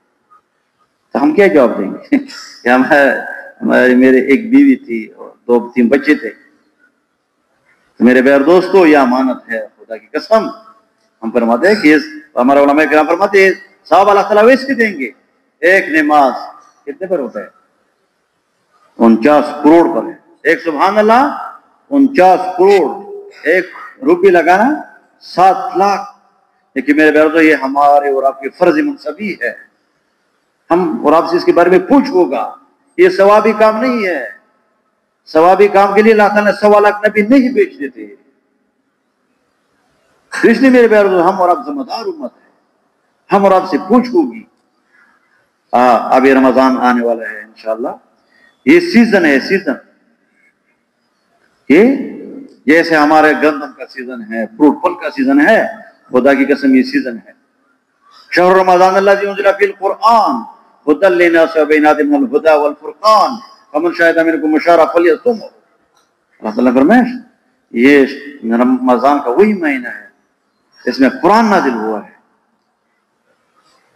[SPEAKER 1] تو ہم کیا جواب دیں گے؟ کہ میرے ایک بیوی تھی اور 2-3 بچے تھے۔ تو میرے پیارے دوستو، یہ امانت ہے، خدا کی قسم۔ ہم فرماتے ہیں کہ ہمارا علماء کرام فرماتے ہیں، صاحب اللہ تعالیٰ ویسے دیں گے۔ ایک نماز کتنے پر ہوتا ہے؟ 49 کروڑ پر ہے۔ ایک سبحان اللہ 49 کروڑ، ایک روپی لگانا 7 لاکھ۔ لیکن میرے پیارے دوستو، یہ ہمارے اور آپ کے فرض منصبی ہے۔ ہم اور آپ سے اس کے بارے میں پوچھ ہوگا۔ یہ ثوابی کام نہیں ہے۔ ثوابی کام کے لیے اللہ تعالیٰ نے 1.25 لاکھ نبی نہیں بیچ دیتے۔ اس لیے میرے پیارے دوستو، ہم اور آپ ذمہ دار امت ہے، ہم اور آپ سے پوچھ ہوگی۔ اب یہ رمضان آنے والا ہے انشاءاللہ، یہ سیزن ہے، سیزن یہ جیسے ہمارے گندم کا سیزن ہے، فروٹ پھل کا سیزن ہے، خدا کی قسم یہ سیزن ہے۔ شہر رمضان الذی انزل فیہ القرآن ھدی للناس وبینات من الھدی والفرقان فمن شہد منکم الشہر فلیصمہ۔ اللہ تعالیٰ فرمائے یہ رمضان کا وہی مہینہ ہے، اس میں قرآن نازل ہوا ہے،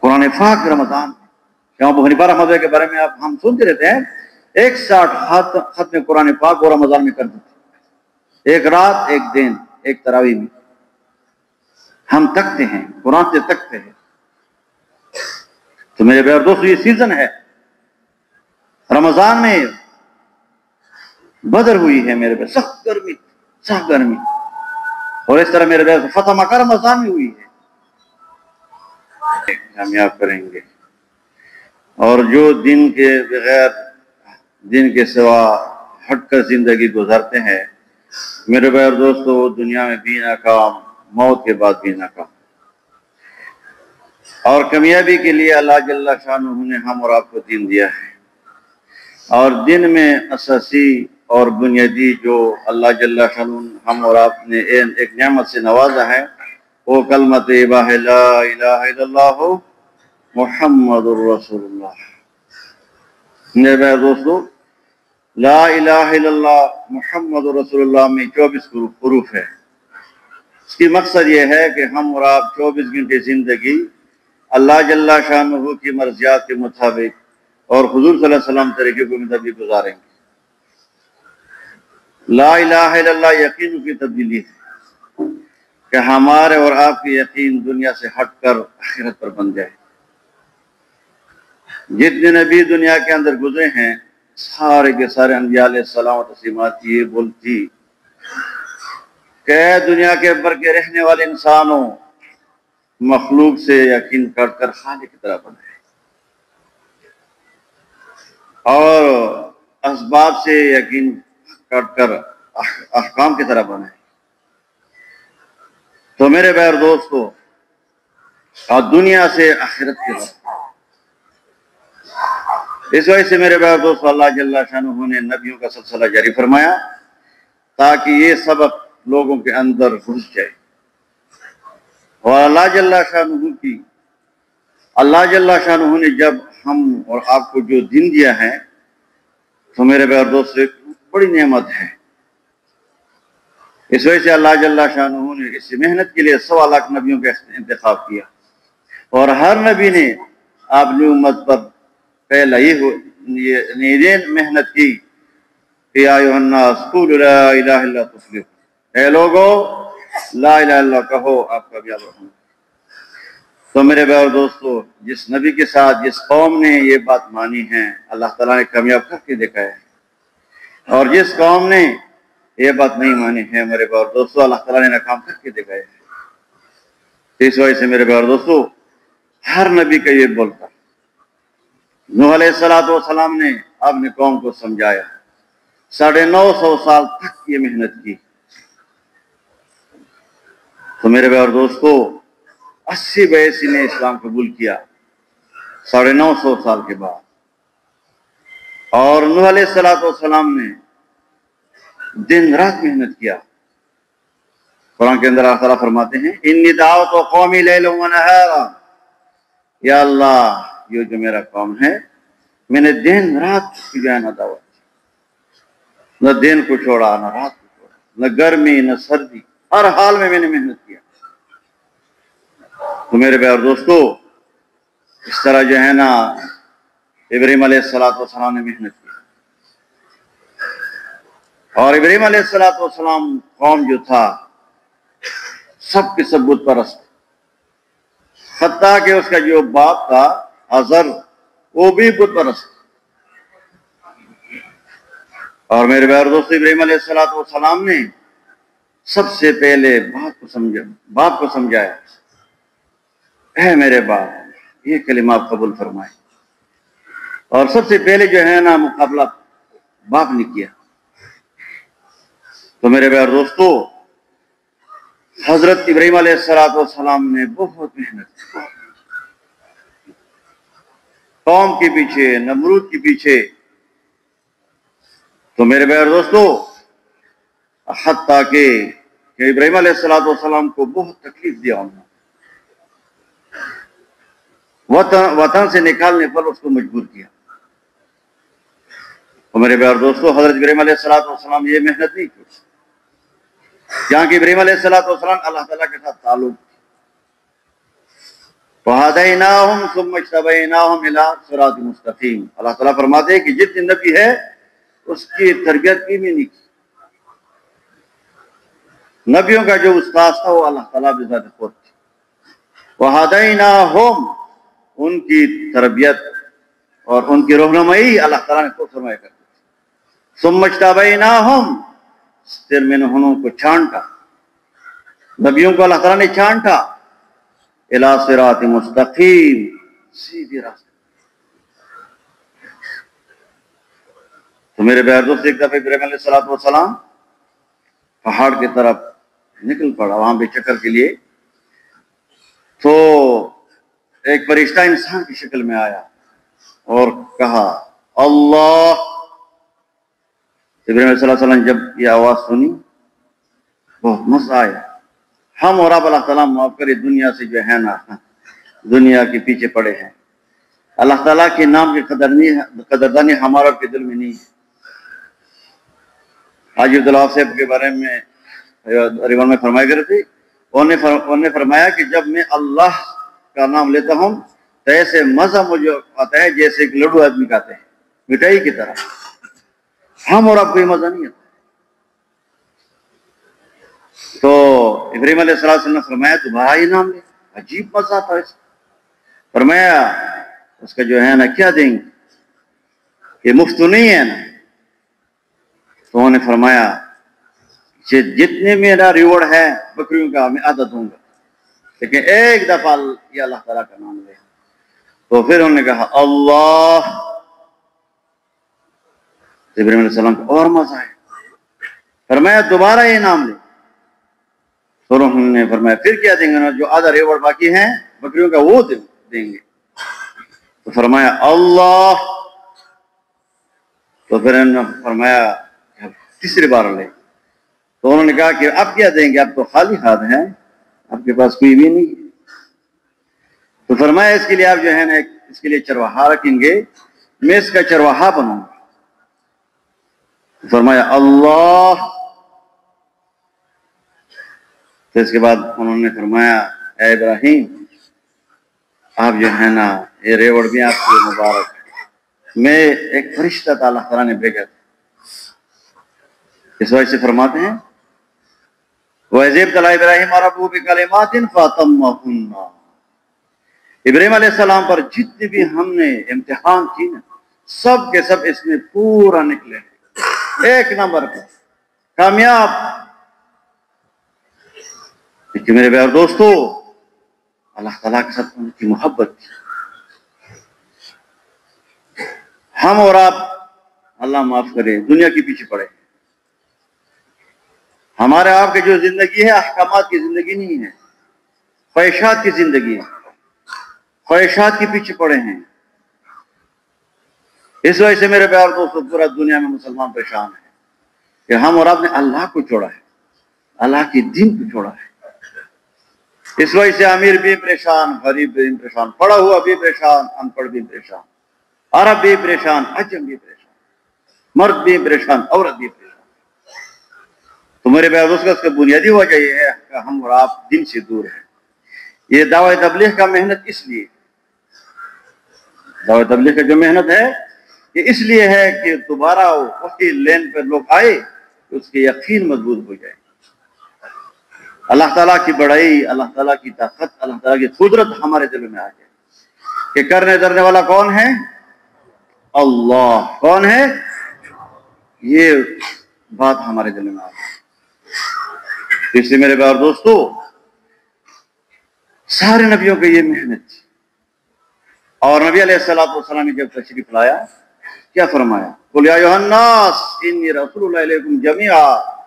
[SPEAKER 1] قرآن پاک رمضان۔ امام ابو حنیفہ رحمۃ اللہ کے بارے میں ہم سنتے رہتے ہیں، 61 ختم قرآن پاک وہ رمضان میں کرتے تھے، ایک رات، ایک دن، ایک تراویح میں۔ ہم تکتے ہیں، قرآن سے تکتے ہیں۔ تو میرے پیارے دوستو، یہ سیزن ہے۔ رمضان میں بدر ہوئی ہے میرے پیارے، سخت گرمی، اور اس طرح میرے پیارے فتح مکہ رمضان میں ہوئی ہے۔ کامیاب کریں گے، اور جو دن کے بغیر، دن کے سوا ہٹ کر زندگی گزارتے ہیں، میرے پیارے دوستو، دنیا میں بھی ناکام، موت کے بعد بھی ناکام۔ اور کامیابی کے لیے اللہ جل شانہ نے ہم اور آپ کو دین دیا ہے، اور دن میں اساسی اور بنیادی جو اللہ جل شانہ ہم اور آپ نے ایک نعمت سے نوازا ہے، وہ کلمت لا الہ الا اللہ محمد الرسول اللہ۔ میرے پیارے دوستو، لا الہ الا اللہ محمد رسول اللہ میں 24 حروف ہے۔ اس کی مقصد یہ ہے کہ ہم اور آپ 24 گھنٹے زندگی اللہ جل شانہ کی مرضیات کے مطابق اور حضور صلی اللہ علیہ وسلم طریقے کے مطابق گزاریں گے۔ لا الہ الا اللہ یقین کی تبدیلی ہے کہ ہمارے اور آپ کی یقین دنیا سے ہٹ کر آخرت پر بن جائے۔ جتنے نبی دنیا کے اندر گزرے ہیں، سارے کے سارے انبیاء علیہ السلام و تسلیمات یہ بولتی کہ دنیا کے اوپر کے رہنے والے انسانوں، مخلوق سے یقین کر کر خالق کی طرف بنائے۔ اور اسباب سے یقین کٹ کر احکام کی طرف بنائیں۔ تو میرے بھائی اور دوستو، اور دنیا سے آخرت کی طرف، اس وجہ سے میرے بھائی اور دوستو اللہ جل شانہ نے نبیوں کا سلسلہ جاری فرمایا تاکہ یہ سبق لوگوں کے اندر گھس جائے۔ اور اللہ جل شانہ نے جب ہم اور آپ کو جو دین دیا ہے تو میرے بھائی اور دوستو ایک بڑی نعمت ہے۔ اس وجہ سے اللہ جل شانہ نے اس محنت کے لیے 100 لاکھ نبیوں کا انتخاب کیا، اور ہر نبی نے اپنی امت پر پہلا یہ محنت کی کہ یا ایھا الناس قولوا لا الہ الا تفلحوا، اے لوگو لا الہ الا اللہ کہو آپ کامیاب رہو۔ تو میرے بھائی اور دوستو، جس نبی کے ساتھ جس قوم نے یہ بات مانی ہے اللہ تعالیٰ نے کامیاب کر کے دکھایا ہے، اور جس قوم نے یہ بات نہیں مانی ہے میرے بھائی اور دوستو اللہ تعالیٰ نے ناکام کر کے دکھایا ہے۔ اس وجہ سے میرے بھائی اور دوستو ہر نبی کا یہ بولتا، نوح علیہ السلام نے اپنی قوم کو سمجھایا، 950 سال تک یہ محنت کی۔ تو میرے بھائی اور دوستو 80 بیسی نے اسلام قبول کیا 950 سال کے بعد، اور نوح علیہ السلام نے دن رات محنت کیا۔ قرآن کے اندر اللہ تعالیٰ فرماتے ہیں انی دعوت قومی لیلا و نہارا، یا اللہ یہ جو میرا قوم ہے میں نے دن رات کی جو ہے نہ دعوت، نہ دن کو چھوڑا نہ رات کو چھوڑا، نہ گرمی نہ سردی، ہر حال میں نے محنت کیا۔ تو میرے بھائی اور دوستو اس طرح جو ہے نا ابراہیم علیہ السلام نے محنت کی، اور ابراہیم علیہ السلام قوم جو تھا سب کے سب بت پرست، حتیٰ کہ اس کا جو باپ تھا آزر وہ بھی بت پرست۔ اور میرے بھائی اور دوستو ابراہیم علیہ السلام نے سب سے پہلے باپ کو سمجھایا، اے میرے باپ یہ کلمہ آپ قبول فرمائے، اور سب سے پہلے جو ہے نا مقابلہ باپ نے کیا۔ تو میرے بھائی اور دوستو حضرت ابراہیم علیہ السلام نے بہت محنت کی قوم کے پیچھے، نمرود کے پیچھے۔ تو میرے بھائی اور دوستو حتیٰ کہ ابراہیم علیہ السلام کو بہت تکلیف دیا انہوں نے، وطن سے نکالنے پر اس کو مجبور کیا۔ تو میرے بھائی اور دوستو حضرت ابراہیم علیہ السلام یہ محنت نہیں کی، جہاں کہ ابراہیم علیہ السلام اللہ تعالیٰ کے ساتھ تعلق، وَهَدَيْنَاهُمْ ثُمَّ اجْتَبَيْنَاهُمْ إِلَىٰ صِرَاطٍ مُسْتَقِيمٍ۔ اللہ تعالیٰ فرماتے ہیں کہ جتنی نبی ہے اس کی تربیت کی بھی نہیں کی، نبیوں کا جو استاد تھا وہ اللہ تعالیٰ بذات خود تھی۔ وَهَدَيْنَاهُمْ ان کی تربیت اور ان کی رہنمائی اللہ تعالیٰ نے خود فرمایا کرتی تھی۔ ثُمَّ اجْتَبَيْنَاهُمْ پھر میں نے انہوں کو چھانٹا، نبیوں کو اللہ تعالیٰ نے چھانٹا، اِلَىٰ صِرَاطٍ مُسْتَقِيمٍ سیدھی راستہ۔ تو میرے بھائی دوست ایک دفعہ ابراہیم علیہ السلام پہاڑ کی طرف نکل پڑا وہاں پہ چکر کے لیے، تو ایک فرشتہ انسان کی شکل میں آیا اور کہا اللہ۔ ابراہیم علیہ السلام جب یہ آواز سنی بہت مزہ آیا، ہم اور آپ اللہ تعالیٰ معاف کرے دنیا سے جو ہے نا دنیا کے پیچھے پڑے ہیں، اللہ تعالیٰ کے نام کی قدردانی ہمارا کے دل میں نہیں ہے۔ حاجی عبداللہ صاحب کے بارے میں ریوان میں فرمایا کرے تھے، انہوں نے فرمایا کہ جب میں اللہ کا نام لیتا ہوں تو ایسے مزہ مجھے آتا ہے جیسے ایک لڈو آدمی کھاتے ہیں مٹھائی کی طرح، ہم اور آپ کو یہ مزہ نہیں آتا۔ تو ابراہیم علیہ السلام نے فرمایا تمہارا ہی نام لے، عجیب مزہ آتا ہے۔ فرمایا اس کا جو ہے نا کیا دیں گے، یہ مفت نہیں ہے نا۔ تو انہوں نے فرمایا کہ جتنے میرا ریوارڈ ہے بکریوں کا میں آدھا دوں گا، لیکن ایک دفعہ یہ اللہ تعالیٰ کا نام لے۔ تو پھر انہوں نے کہا اللہ، ابراہیم علیہ السلام کو اور مزہ آیا، فرمایا دوبارہ یہ نام لے. تو انہوں نے فرمایا پھر کیا دیں گے؟ جو آدھا ریوڑ باقی ہیں بکریوں کا وہ دیں گے. تو فرمایا اللہ. تو پھر انہوں نے فرمایا تیسری بار لے. تو انہوں نے کہا کہ اب کیا دیں گے؟ اب تو خالی ہاتھ ہیں، آپ کے پاس کوئی بھی نہیں. تو فرمایا اس کے لیے آپ جو ہے نا اس کے لیے چرواہا رکھیں گے، میں اس کا چرواہا بنوں گا. فرمایا اللہ. تو اس کے بعد انہوں نے فرمایا اے ابراہیم آپ جو ہے نا یہ ریوڑ بھی آپ کے مبارک. میں ایک فرشتہ تعالیٰ تعالیٰ نے بھیجا تھا. اس وجہ سے فرماتے ہیں وَإِذِ ابْتَلَىٰ إِبْرَاهِيمَ رَبُّهُ بِكَلِمَاتٍ فَأَتَمَّهُنَّ. ابراہیم علیہ السلام پر جتنے بھی ہم نے امتحان کی نا سب کے سب اس میں پورا نکلے، ایک نمبر پر کامیاب. کہ میرے پیارے دوستو اللہ تعالیٰ کے ساتھ ان کی محبت تھی. ہم اور آپ اللہ معاف کرے دنیا کے پیچھے پڑے. ہمارے آپ کی جو زندگی ہے احکامات کی زندگی نہیں ہے، خواہشات کی زندگی ہے، خواہشات کے پیچھے پڑے ہیں. اس وجہ سے میرے پیارے دوستو پورا دنیا میں مسلمان پریشان ہے کہ ہم اور آپ نے اللہ کو چھوڑا ہے، اللہ کے دین کو چھوڑا ہے. اس وجہ سے امیر بھی پریشان، غریب بھی پریشان، پڑھا ہوا بھی پریشان، ان پڑھ بھی پریشان، عرب بھی پریشان، عجم بھی پریشان، مرد بھی پریشان، عورت بھی پریشان. تو میرے پیارے دوستو اس کا بنیادی وجہ یہ ہے کہ ہم اور آپ دین سے دور ہیں. یہ دعوت تبلیغ کا محنت اس لیے، دعوت تبلیغ کا جو محنت ہے یہ اس لیے ہے کہ دوبارہ وہی لین پر لوگ آئے کہ اس کے یقین مضبوط ہو جائے. اللہ تعالیٰ کی بڑائی، اللہ تعالیٰ کی طاقت، اللہ تعالیٰ کی قدرت ہمارے دل میں آ جائے کہ کرنے دھرنے والا کون ہے؟ اللہ. کون ہے؟ یہ بات ہمارے دل میں آ جائے. اس لیے میرے پیارے دوستو سارے نبیوں کی یہ محنت تھی. اور نبی علیہ السلام نے جب تشریف لایا کیا فرمایا؟ قُلْ يَا أَيُّهَا النَّاسُ إِنِّي رَسُولُ اللَّهِ إِلَيْكُمْ جَمِيعًا.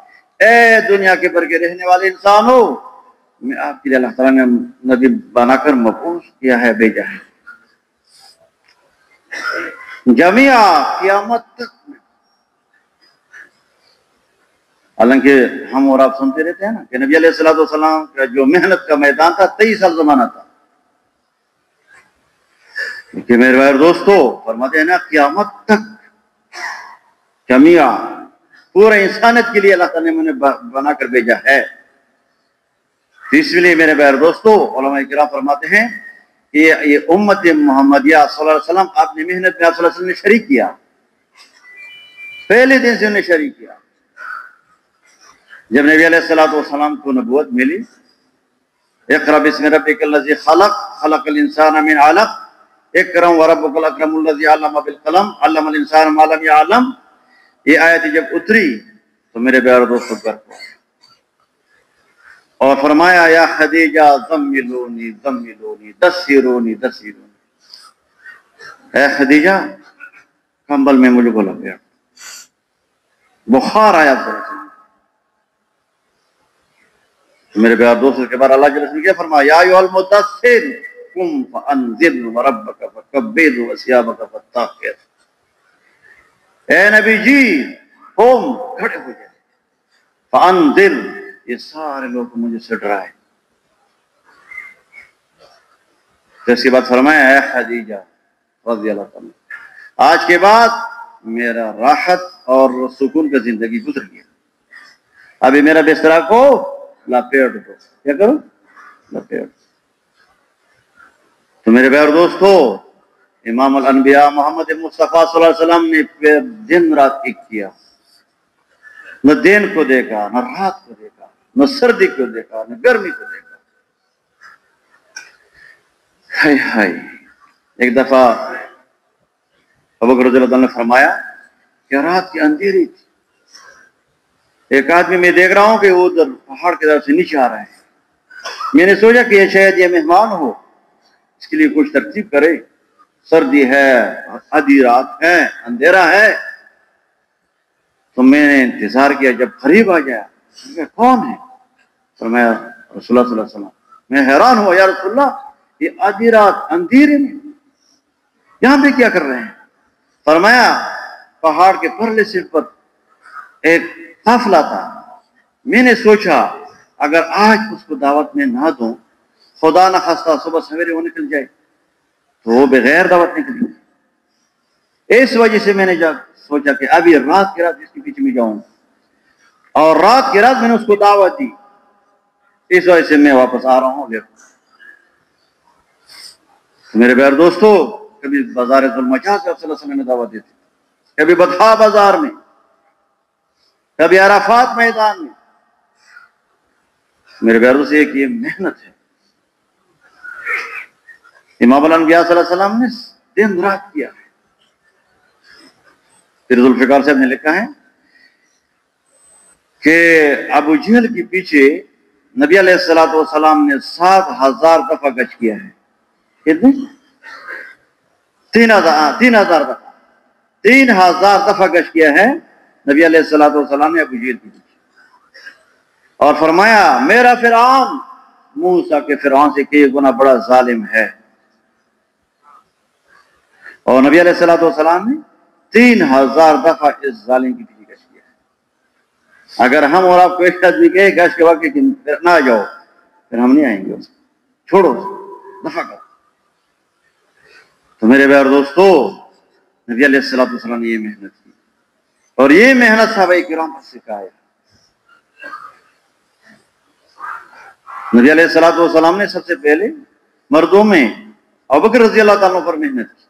[SPEAKER 1] اے دنیا کے بر کے رہنے والے انسانوں میں آپ کے لیے اللہ تعالیٰ نے نبی بنا کر مبعوث کیا ہے، بھیجا ہے. جميعا قیامت تک میں. حالانکہ ہم اور آپ سنتے رہتے ہیں نا کہ نبی علیہ السلام کا جو محنت کا میدان تھا 23 سال زمانہ تھا. کہ میرے بھائی دوستو فرماتے ہیں نا قیامت تک جميعا پورے انسانیت کے لیے اللہ تعالیٰ نے مجھے بنا کر بھیجا ہے. اس لیے میرے بھائی دوستو علماء کرام فرماتے ہیں کہ یہ امت محمدیہ صلی اللہ علیہ وسلم آپ نے محنت میں آپ صلی اللہ علیہ وسلم نے شریک کیا، پہلے دن سے انہیں شریک کیا. جب نبی علیہ السلام کو نبوت ملی اقرأ بسم ربک الذی خلق خلق الانسان من علق اکرم وربک الاکرم الذی علم بالقلم علم الانسان ما لم یعلم، یہ آیت جب اتری تو میرے پیارے دوستوں پر اور فرمایا یا خدیجہ زملونی زملونی دثرونی دثرونی، اے خدیجہ کمبل میں مجھے کو لپیٹ. بخار آیا میرے پیارے دوستوں کے بعد اللہ کے رسول کیا فرمایا؟ یا ایھا المدثر قم فانذر وربک فکبر وثیابک فطہر. اے نبی جی قم کھڑے ہو جائے، فانذر یہ سارے لوگ مجھے سے ڈرائے. تو اس کے بعد فرمایا اے خدیجہ رضی اللہ تعالیٰ آج کے بعد میرا راحت اور سکون کا زندگی گزر گیا، ابھی میرا بستر کو لپیٹ دو. کیا کرو؟ لپیٹ. تو میرے پیارے دوستو امام الانبیاء محمد مصطفیٰ صلی اللہ علیہ وسلم نے دن رات ایک کیا، نہ دن کو دیکھا، نہ رات کو دیکھا، نہ سردی کو دیکھا، نہ گرمی کو دیکھا. ہائے ہائے. ایک دفعہ ابوبکر رضی اللہ عنہ نے فرمایا کہ رات کی اندھیری تھی، ایک آدمی میں دیکھ رہا ہوں کہ وہ ادھر پہاڑ کی طرف سے نیچے آ رہا ہے. میں نے سوچا کہ یہ شاید یہ مہمان ہو، اس کے لیے کچھ ترتیب کرے. سردی ہے، آدھی رات ہے، اندھیرا ہے. تو میں نے انتظار کیا، جب قریب آ گیا کون ہے؟ فرمایا رسول اللہ صلی اللہ علیہ وسلم۔ میں حیران ہوا، یا رسول اللہ یہ آدھی رات اندھیرے میں یہاں پہ کیا کر رہے ہیں؟ فرمایا پہاڑ کے پرلے سر پر ایک قافلہ تھا، میں نے سوچا اگر آج اس کو دعوت میں نہ دوں، خدا نہ خواستہ صبح سویرے وہ نکل جائے تو وہ بغیر دعوت نکلی۔ اس وجہ سے میں نے جب سوچا کہ ابھی رات کی رات اس کے پیچھے میں جاؤں، اور رات کی رات میں نے اس کو دعوت دی، اس وجہ سے میں واپس آ رہا ہوں۔ میرے پیارے دوستو، کبھی بازار ذوالمجاز سے صلی اللہ علیہ وسلم نے دعوت دی تھی، کبھی بطحا بازار میں، کبھی عرفات میدان میں۔ میرے پیارے دوستو، ایک یہ محنت ہے۔ امام الانبیاء صلی اللہ علیہ وسلم نے دن رات کیا ہے۔ پھر ذوالفقار صاحب نے لکھا ہے کہ ابو جہل کے پیچھے نبی علیہ السلام نے 7,000 دفعہ گشت کیا ہے۔ کتنے؟ 3,000 دفعہ، 3,000 دفعہ گشت کیا ہے نبی علیہ السلام نے ابو جہل کے پیچھے، اور فرمایا میرا فرعون موسیٰ کے فرعون سے کئی گنا بڑا ظالم ہے۔ اور نبی علیہ السلام نے 3,000 دفعہ اس ظالم کی پیچھے گشت کیا ہے۔ اگر ہم اور آپ کو ایک آدمی کہے گشت کے وقت نہ جاؤ، پھر ہم نہیں آئیں گے، چھوڑو دفعہ کرو۔ تو میرے پیارے دوستو، نبی علیہ السلام نے یہ محنت کی، اور یہ محنت صحابہ کرام پر سکھایا۔ نبی علیہ السلام نے سب سے پہلے مردوں میں ابوبکر رضی اللہ تعالیٰ پر محنت کی۔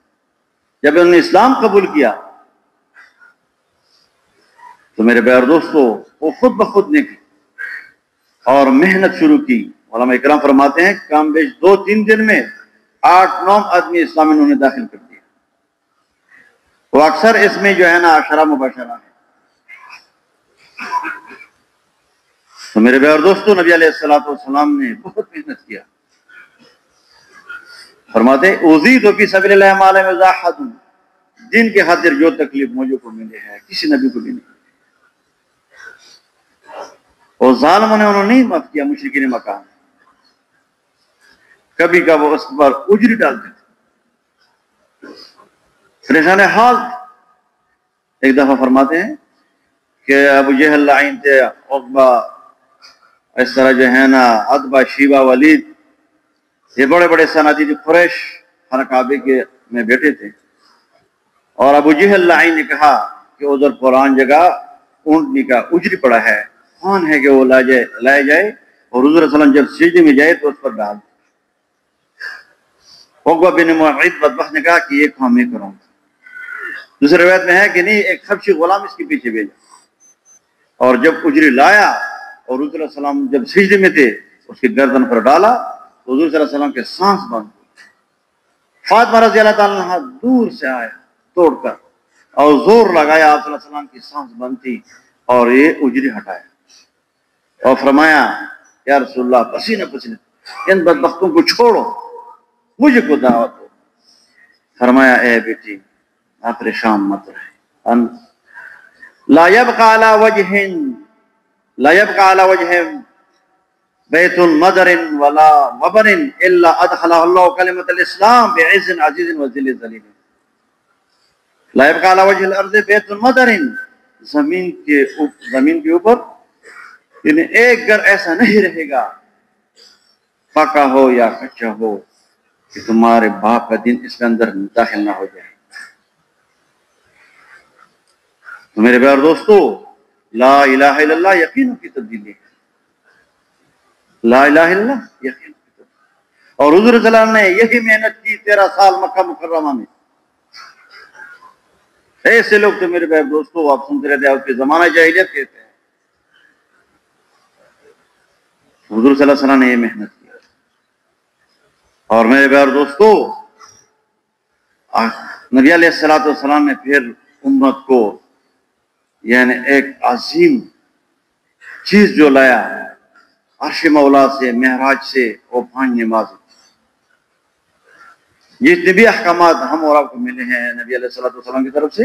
[SPEAKER 1] جب انہوں نے اسلام قبول کیا تو میرے پیارے دوستو وہ خود بخود نکلی اور محنت شروع کی۔ علماء اکرام فرماتے ہیں کم بیش 2-3 دن میں 8-9 آدمی اسلام انہوں نے داخل کر دیا۔ وہ اکثر اس میں جو ہے نا عشرہ مبشرہ ہے۔ تو میرے پیارے دوستو، نبی علیہ السلام نے بہت محنت کیا۔ فرماتے ہیں اوذیت فی سبیل اللہ ما لم یؤذ احد، دین کے خاطر جو تکلیف مجھے کو ملے ہے کسی نبی کو بھی نہیں۔ اور ظالموں نے انہوں نے نہیں معاف کیا، مشرکین مکہ کبھی کبھی اس پر اجری ڈالتے تھے، پریشان حال۔ ایک دفعہ فرماتے ہیں کہ ابو جہل لعین تھے، عقبہ، اس طرح جو ہے نا عتبہ، شیبہ، ولید، یہ بڑے بڑے صنادید قریش خانہ کعبے کے میں بیٹھے تھے، اور ابو جہل لعین نے کہا کہ ادھر قرآن جگہ اونٹنی کا اجری پڑا ہے، کون ہے کہ وہ لائے جائے، اور حضور صلی اللہ علیہ وسلم جب سجدے میں جائے تو اس پر ڈال۔ عقبہ بن معیط بدبخت نے کہا کہ یہ کام میں کروں گا۔ دوسری روایت میں ہے کہ نہیں، ایک حبشی غلام اس کے پیچھے بھیجا، اور جب اجری لایا اور حضور صلی اللہ علیہ وسلم جب سجدے میں تھے اس کی گردن پر ڈالا تو حضور صلی اللہ علیہ وسلم کے سانس بند ہوئی۔ فاطمہ رضی اللہ تعالیٰ عنہ دور سے آیا توڑ کر اور زور لگایا، آپ صلی اللہ علیہ وسلم کی سانس بند تھی، اور یہ اجری ہٹایا اور فرمایا یا رسول اللہ پسینہ پسینہ ان بدبختوں کو چھوڑو، مجھے کو دعوت دو۔ فرمایا اے بیٹی آپ پریشان مت رہے، لا يبقى على وجه بیت المدر ولا وبر الا ادخلہ اللہ کلمۃ الاسلام بعز عزیز وذل ذلیل۔ لا يبقى على وجه الارض بیت المدر، زمین کے اوپر یعنی ایک گھر ایسا نہیں رہے گا، پکا ہو یا کچا ہو، کہ تمہارے باپ کا دین اس کے اندر داخل نہ ہو جائے۔ تو میرے پیارے دوستو، لا الہ الا اللہ یقین کی تبدیلی ہے، لا الہ الا اللہ یقین کی تبدیلی۔ اور حضور صلی اللہ علیہ وسلم نے یہی محنت کی 13 سال مکہ مکرمہ میں۔ ایسے لوگ تو میرے پیارے دوستو آپ سنتے رہتے ہیں، اس کے زمانہ جاہلیت کہتے ہیں، حضور صلی اللہ علیہ وسلم نے یہ محنت کی۔ اور میرے پیارے دوستو، نبی علیہ السلام نے پھر امت کو یعنی ایک عظیم چیز جو لایا عرش مولا سے، معراج سے، وہ 5 نماز۔ جتنے بھی احکامات ہم اور آپ کو ملے ہیں نبی علیہ السلام کی طرف سے،